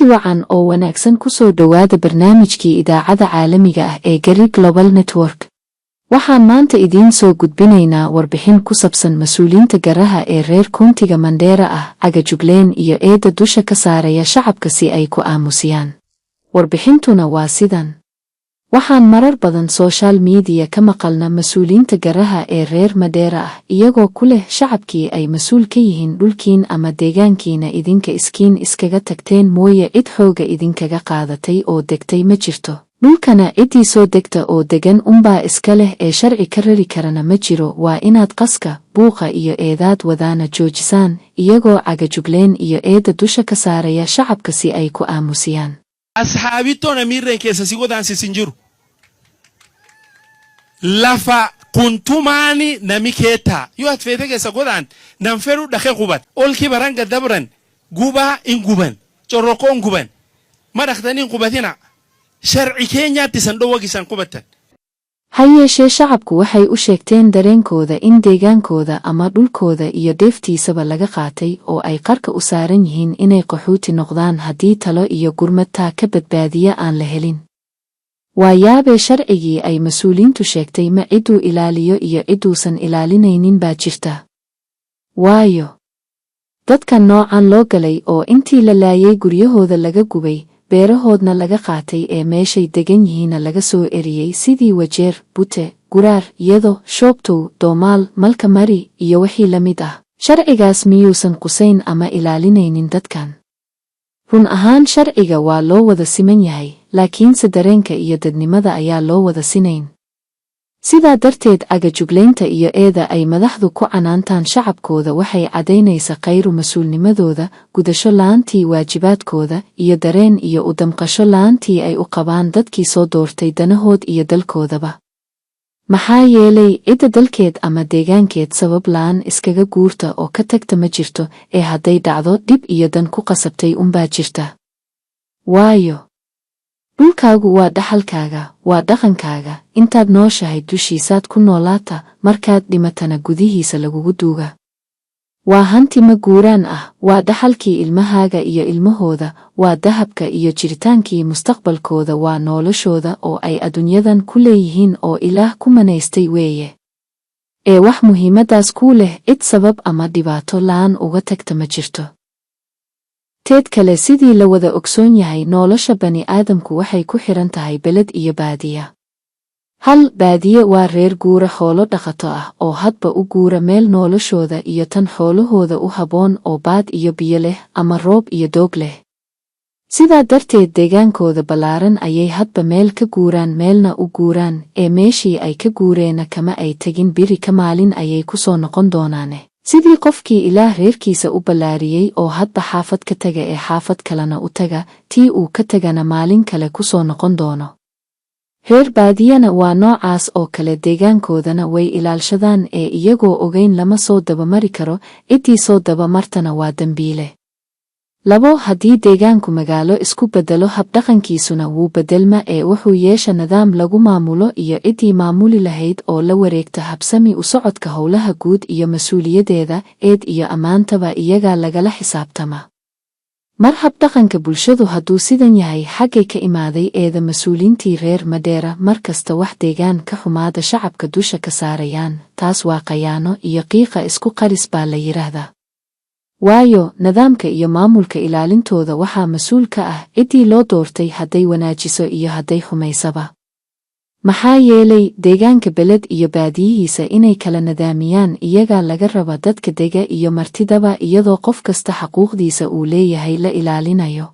kulanti wacan oo wanaagsan ku soo dhowaada barnaamijkii idaacada caalamiga ah ee Gari Global Network. Waxaan maanta idiin soo gudbinaynaa warbixin ku saabsan mas'uuliyiinta garaha ee reer Koontiga Mandera ah, Agajugleen iyo eeda dusha ka saaraya shacabka si ay ku aamusiyaan. Warbixintuna waa sidan. Waxaan marar badan social media ka maqalna mas'uuliyiinta garaha ee reer Mandera ah iyagoo ku leh shacabkii ay mas'uul ka yihiin dhulkiin ama deegaankiina idinka iskiin iskaga tagteen mooye cid xooga idinkaga qaadatay oo degtay ma jirto. Dhulkana cidii soo degta oo degan unbaa iska leh ee sharci ka rari karana ma jiro. Waa inaad qaska, buuqa iyo eedaad wadaana joojisaan iyagoo Agajugleen iyo eeda dusha ka saaraya shacabka si ay ku aamusiyaan. Asxaabitoona miirreen keessa si godaan sisinjiru. Lafa kuntumaani nami keeta yoo at feete keessa godaan nan fedhu dhaqee quban olki baranga dabran gubaa in guban corroqoo in guban madhaqtanii in qubatina sharci keenyaatti san dhowwagisan qubatan. Ha yeeshee shacabku waxay u sheegteen dareenkooda in deegaankooda ama dhulkooda iyo deeftiisaba laga qaatay oo ay qarka u saaran yihiin inay qaxooti noqdaan haddii talo iyo gurmadtaa ka badbaadiya aan la helin. Waa yaabee sharcigii ay mas'uuliyiintu sheegtay ma ciduu ilaaliyo iyo ciduusan ilaalinaynin baa jirta. Waayo dadka noocan loo galay oo intii la laayay guryahooda laga gubay, beerahoodna laga qaatay ee meeshay degan yihiina laga soo eriyey sidii Wajeer, Bute, Guraar, Yedo, Shoobtow, Doomaal, Malka Mari iyo wixii la mid ah. Sharcigaas miyuusan qusayn ama ilaalinaynin dadkan? Run ahaan sharciga waa loo wada siman yahay, laakiinse dareenka iyo dadnimada ayaa loo wada sinayn. Sidaa darteed Agajugleynta iyo eeda ay madaxdu ku canaantaan shacabkooda waxay caddaynaysaa khayru mas'uulnimadooda, gudasho la'aantii waajibaadkooda, iyo dareen iyo u damqasho la'aantii ay u qabaan dadkii soo doortay danahood iyo dalkoodaba. Maxaa yeelay cidda dalkeed ama deegaankeed sabab la'aan iskaga guurta oo ka tagta ma jirto, ee hadday dhacdo dhib iyo dan ku qasabtay unbaa jirta. Waayo dhulkaagu waa dhaxalkaaga, waa dhaqankaaga, intaad nooshahay dushiisaad ku noolaata, markaad dhimatana gudihiisa lagugu duuga. Waa hanti ma guuraan ah, waa dhaxalkii ilmahaaga iyo ilmahooda, waa dahabka iyo jiritaankii mustaqbalkooda, waa noloshooda oo ay adduunyadan ku leeyihiin oo Ilaah ku manaystay weeye. Ee wax muhiimadaas kuu leh cid sabab ama dhibaato la'aan uga tagta ma jirto. Teed kale sidii la wada ogsoon yahay nolosha bani aadamku waxay ku xiran tahay beled iyo baadiya. Hal baadiye waa reer guura xoolo dhaqato ah oo hadba u guura meel noloshooda iyo tan xoolahooda u habboon oo baad iyo biyo leh ama roob iyo doog leh. Sidaa darteed deegaankooda ballaaran ayay hadba meel ka guuraan meelna u guuraan, ee meeshii ay ka guureena kama ay tegin biri ka maalin ayay ku soo noqon doonaane. Sidii qofkii Ilaah reerkiisa u ballaariyey oo hadba xaafad ka taga ee xaafad kalena u taga, tii uu ka tagana maalin kale ku soo noqon doono. Reer baadiyana waa noocaas oo kale, deegaankoodana way ilaalshadaan ee iyagoo ogeyn lama soo dabamari karo, ciddii soo dabamartana waa dambiile. 2 Haddii deegaanku magaalo isku beddelo habdhaqankiisuna wuu beddelma ee wuxuu yeesha nidaam lagu maamulo iyo ciddii maamuli lahayd oo la wareegta habsami u socodka howlaha guud iyo mas'uuliyadeeda, eed iyo ammaantaba iyagaa lagala xisaabtama. Mar habdhaqanka bulshadu hadduu sidan yahay, xaggay ka imaaday eeda mas'uuliintii reer Mandera mar kasta wax deegaan ka xumaada shacabka dusha ka saarayaan? Taas waa qayaano iyo qiiqa isku qaris baa la yiraahdaa. Waayo nidaamka iyo maamulka ilaalintooda waxaa mas'uul ka ah ciddii loo doortay, hadday wanaajiso iyo hadday xumaysaba. Maxaa yeelay deegaanka beled iyo baadiyihiisa inay kala nidaamiyaan iyagaa laga raba dadka dega iyo martidaba, iyadoo qof kasta xaquuqdiisa uu leeyahay la ilaalinayo.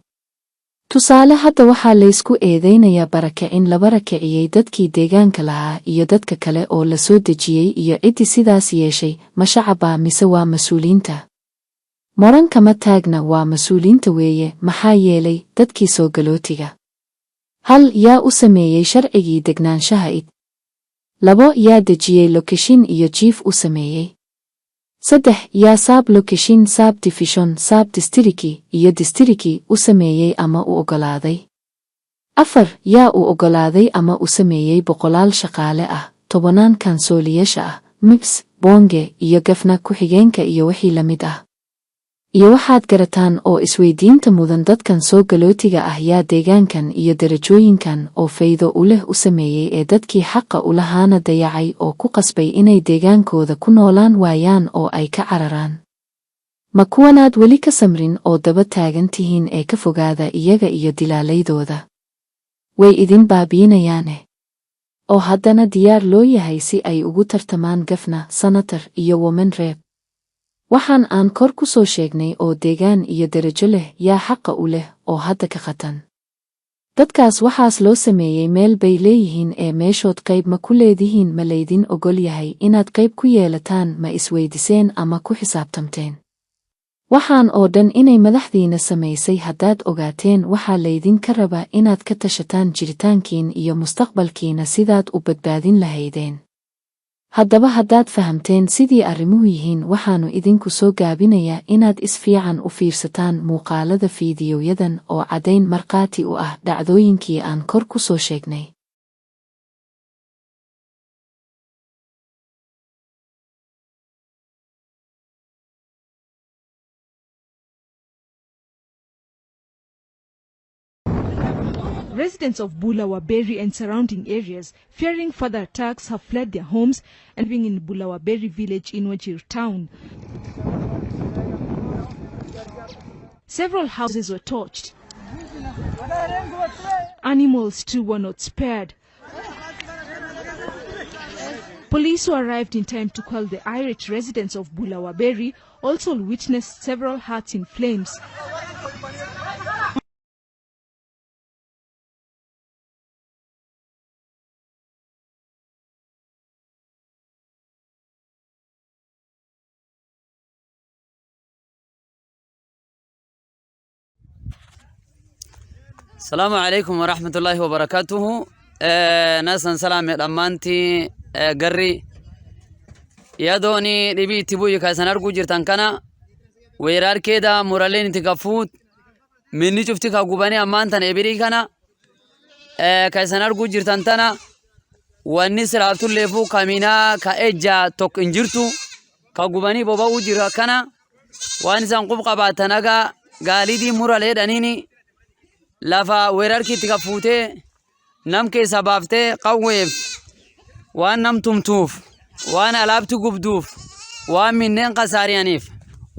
Tusaale hadda waxaa laysku eedaynayaa barakicin la barakiciyey dadkii deegaanka lahaa iyo dadka kale oo la soo dejiyey, iyo ciddii sidaas yeeshay ma shacabaa mise waa mas'uuliinta? Moranka ma taagna, waa mas'uuliinta weeye. Maxaa yeelay dadkii soo galootiga. 1 Yaa u sameeyey sharcigii degnaanshaha 2 Yaa dejiyey location iyo chief u sameeyey. 3 Yaa sub location, sub division, sub districti iyo districti u sameeyey ama u ogolaaday. 4 Yaa u ogolaaday ama u sameeyey boqolaal shaqaale ah, 10 kansooliyaasha ah, MIPS, Bonge iyo gafna ku-xigeenka iyo wixii la mid ah. iyo waxaad garataan oo isweydiinta mudan dadkan soo galootiga ah yaa deegaankan iyo darajooyinkan oo faydo u leh u sameeyey ee dadkii xaqa u lahaana dayacay oo ku qasbay inay deegaankooda ku noolaan waayaan oo ay ka cararaan. Ma kuwanaad weli ka samrin oo daba taagan tihiin ee ka fogaada iyaga iyo dilaalaydooda. Way idin baabiinayaane. Oo haddana diyaar loo yahay si ay ugu tartamaan gafna, senator iyo woman rep. Waxaan aan kor ku soo sheegnay oo deegaan iyo darajo leh yaa xaqa u leh oo hadda ka khatan. Dadkaas waxaas loo sameeyey meel bay leeyihiin ee meeshood qayb ma ku leedihiin ma laydin ogol yahay inaad qayb ku yeelataan ma isweydiseen ama ku xisaabtamteen. Waxaan oo dhan inay madaxdiina samaysay haddaad ogaateen waxaa laydinka raba inaad ka tashataan jiritaankiin iyo mustaqbalkiina sidaad u badbaadin lahaydeen. Haddaba haddaad fahamteen sidii arrimuhu yihiin waxaannu idinku soo gaabinayaa inaad isfiican u fiirsataan muuqaalada fiidiyoyadan oo caddayn markhaati u ah dhacdooyinkii aan kor ku soo sheegnay. Residents of Bulawaberi and surrounding areas, fearing further attacks, have fled their homes and living in Bulawaberi village in Wajir town. Several houses were torched. Animals too were not spared. Police who arrived in time to quell the irate residents of Bulawaberi also witnessed several huts in flames. السلام عليكم ورحمة الله وبركاته. ناسن سلام الأمانتي قري يادوني لبي تبوي كاسن أرجو جرتان كنا ويرار كده مرالين تكفوت مني شفتك أقوباني أمانتن إبري كنا كاسن أرجو جرتان تنا والنسر عبتول لفو كامينا كأجا توك إنجرتو كأقوباني بابا وجرا كنا وانسان قبقى باتناغا قالي دي مرالين أنيني lafa weerarki itti fuutee nam keessa baaftee qawweef waan nam tumtuuf waan alaabti gubduuf waan minneen qasaariyaniif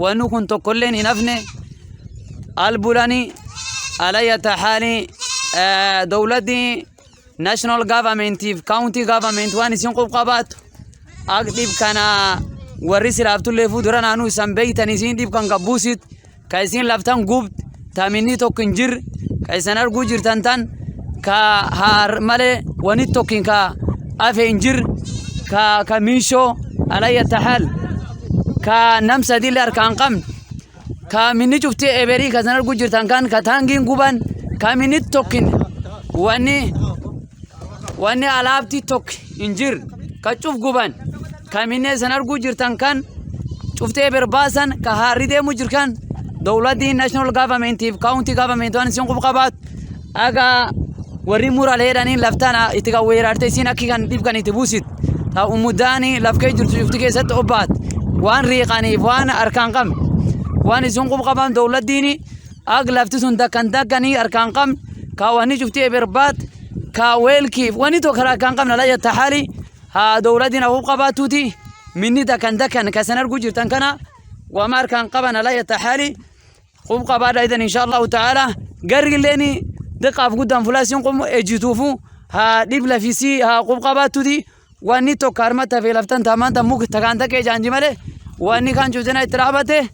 wanni kun tokkolleen hin hafne albulani alayyata haali dawladdi national governmentiif county government waan isin qubqabaatu ak dhib kana warri silaabtulleefuu dura naanuu isan beeytan isin dhib kan qabbuusit ka isin laftan gubt taaminni tokko hin jirre كايسان أرجو جرتان تان كهار ماله ونيتوكين كأفينجر كميشو على يتحال كنمسا دي لأركان قم كمني شفتي إبري كايسان أرجو جرتان كان كتانجين قبان كمنيتوكين واني علابتي توك إنجر كشوف قبان كمني سان أرجو جرتان كان شفتي إبر باسان كهاري ده مجر كان دولتي national government county government وان سين قبقبات اغا وري مورالي دانين لفتانا اتغا ويرارتي سين اكي كان ديب كان يتبوسيت تا اموداني لفكي جرت شفتي ست اوبات وان ريقاني وان اركان قم وان سين قبقبان دولتيني اغ لفتسون دكان دكاني اركان قم كاواني شفتي بربات كاويل كيف واني تو كرا كان قم لا يتحالي ها دولتنا قبقباتوتي مني دكان دكان كسنر جرتان كنا ومار كان قبنا لا يتحالي قم قبل أيضا إن شاء الله تعالى قرر لني دقة قدام فلاسين قم اجتوفو ها دبل في سي ها قم قباتو دي واني تو كارمتا في لفتن تامان تموك تكانتا كي جانجي مالي واني كان جوزنا اترابته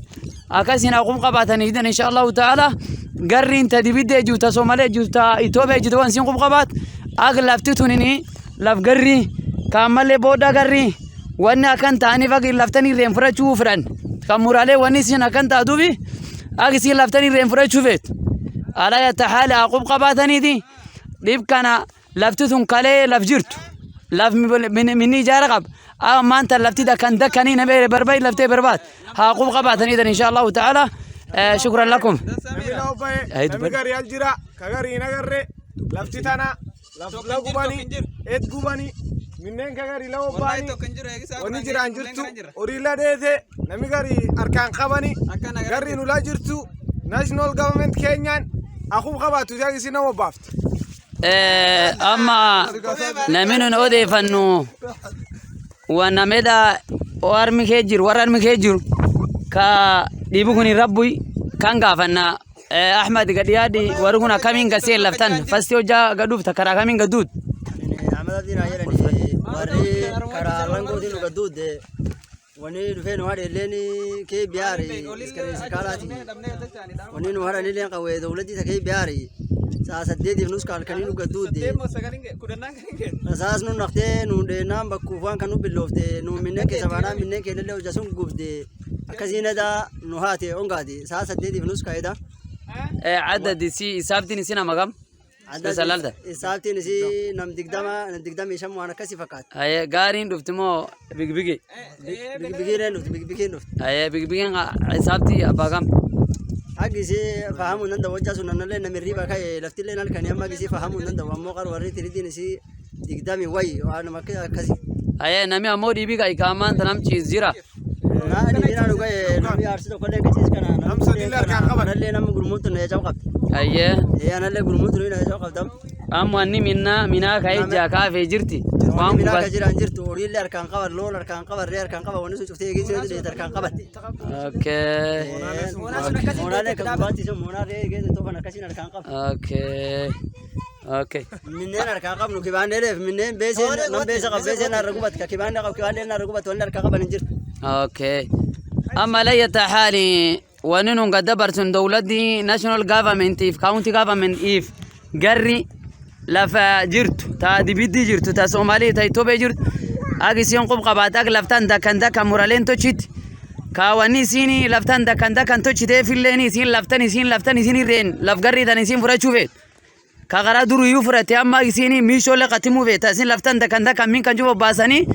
أكاسينا قم قباتني إذن إن شاء الله تعالى قرر انت دي بدي جوتا سومالي جوتا إتوبة جدوان سين قم قبات أغلفتتونيني لف قرري كامالي بودا قرري واني أكان تاني فاقي لفتني رين فراتشو فران كمورالي واني سين أكان تادوبي أكسي لفتني رين فراتشو فيت على يتحالي أقوم قباتني دي ليب كان لفتتون كالي لفجرتو لف مني جارقب ما أنت لفتي دا كان دكاني نبي برباي لفتي بربات هاقوم قباتني إذن إن شاء الله تعالى شكرا لكم ريال جرا كغري نغري لفتي تانا لف لغوباني ات غوباني منين كغاري لو باني ونجري عن جرتو وريلا ديته نمي غاري أركان قبني غاري نولا جرتو ناشنال government كينيان أخو قباتو جاي سينا وبافت أما نمين نودي فنو ونمدا وارمي كيجر ورارمي كيجر كا ديبوكني ربوي كان غافنا أحمد قديادي ورغنا كمين قسيل لفتن فاستيو جا قدوف تكرا كمين قدود عمل دين عيرني وري كرا لانغو دين قدود وني دفين وهذا ليني كي بياري اسكري سكالاتي وني نوهر لين قوي دولتي تكي بياري ساسدي فنوس قال كانوا قدود اساس نو نختي نو دينام بكوفان كانوا بلوفتي نو منك سبانا منك للو جاسون غوفدي كزينه دا نوهاتي اونغادي ساسدي فنوس كايدا عدد سي سابتني سينا مقام سلالته سابتي نسي نم دقدام يشم وانا كسي فقط هي غارين دفتمو بيج بيجي بيج بيجي هي بيج بيجي سابتي اباغام حقي سي فهموا نندا وجاسو ننلنا نمري باكاي لفتي لنا كان يما سي فهموا نندا وموقر وري تريدين سي دقدامي واي وانا ما كسي هي نمي امودي بيجي كمان تنام تشيز جيرا نادي بينا نوغاي نمي ارسل كله كيس كان هم سديلر كان خبر نلنا نم غرموت نيجاو قبط هي انا لا غرموت نيجاو قبط اماني منا كاي جاكا في جرتي وام بس جيران جرت وري لر كان خبر لولر كان خبر رير كان خبر ونسو شفتي جيس ليتر كان خبر اوكي مونا لك باتي سو مونا ري جيس تو بنا كاسين كان خبر اوكي منين كان خبر كيبان لف منين بيسن نم بيس قبيسن رغبت كيبان كيبان رغبت ولا كان خبر نجر اوكي اما لا يتحالي وننو قد دبرتن دولتي ناشونال جوفرمنت اف كاونتي جوفرمنت اف غري لفا جرت تا دي بيدي جرت تا سومالي تا توبي جرت اغي سين قب قباتك لفتان دكن مورالين توچيت كاوني سيني لفتان دكن توچيت فيلني سين لفتان سين رين لف غري داني سين فرا چوفيت كغرا درو يفرت اما سيني ميشو لقتمو فيت سين لفتان دكن مين كان جو باساني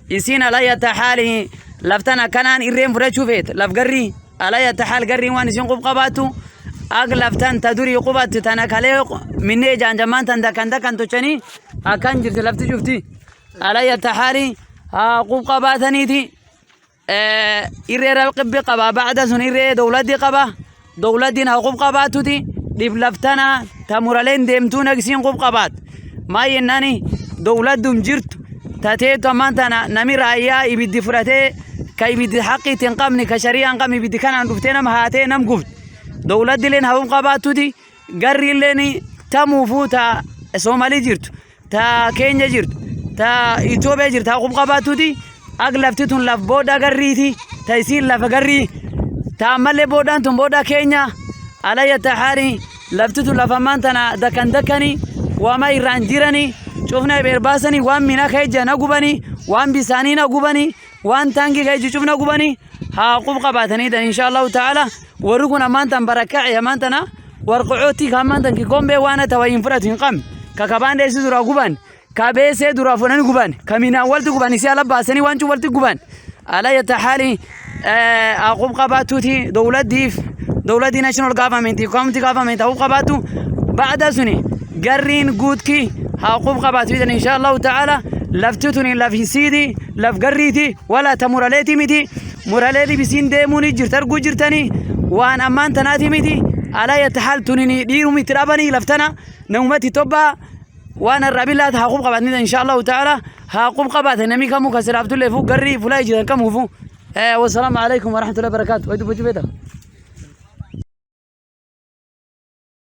يسين لا يتحالي لفتان كانان يرين فرا چوفيت لف غري على يتحال قري وان سين قب قباتو أغلفتان تدوري قبات تناكالي مني جان جمان تندكن توچني أكان جرت لفت شفتي على يتحالي قب قباتني تي إري رقب قبا بعد سن إري دولتي قبا دولتنا قب قباتو تي ديب لفتنا تمرالين ديمتونا سين قب قبات ما يناني دولت دم جرت تاتي كمان تنا نمي رايا يبدي فراتي كي بدي حقي تنقمني كشريعة انقمي بدي كان عن رفتنا مهاتي نم قفت دولت دي لين هاون قباتو دي قري ليني تامو فوتا سومالي جرت تا كينيا جرت تا إثيوبيا جرت هاون قباتو دي أغلفتون لف بودا قري تي تايسين لف قري تا مالي بودان تون بودا كينيا على يتحاري لفتون لفمان تنا دكني وما إيران جيراني شوفنا بيرباسني وان منا خيجا نقبني وان بساني نقبني وان تانجي خيجا شوفنا قبني ها قب قباتني إن شاء الله تعالى ورقنا مانتن بركع مانتنا ورقعوتي كمانتن كيكون بي وانا توين فراتين قم ككبان ديسي درا قبان كبيسي درا فنان قبان كمينا والد قبان يسي على باسني وانشو والد قبان على يتحالي أقوم قباتوتي دولة دي ناشنال جوفرمنت كومتي جوفرمنت أقوم قباتو بعد سني قرين قودكي هاقوم قباتو إن شاء الله تعالى لفتتني لفي سيدي لف قريتي ولا تمراليتي ميتي مراليتي بسين ديموني جرترقو جرتني وان أمان تناتي ميتي على يتحال تنيني ديرو مترابني لفتنا نومتي توبا وانا الرابلات هاقوم قباتني إن شاء الله تعالى هاقوم قباتني نمي كمو كسر عبد الله فوق قري فلاي جدا كمو فو والسلام عليكم ورحمة الله وبركاته ويدو بجو بيتا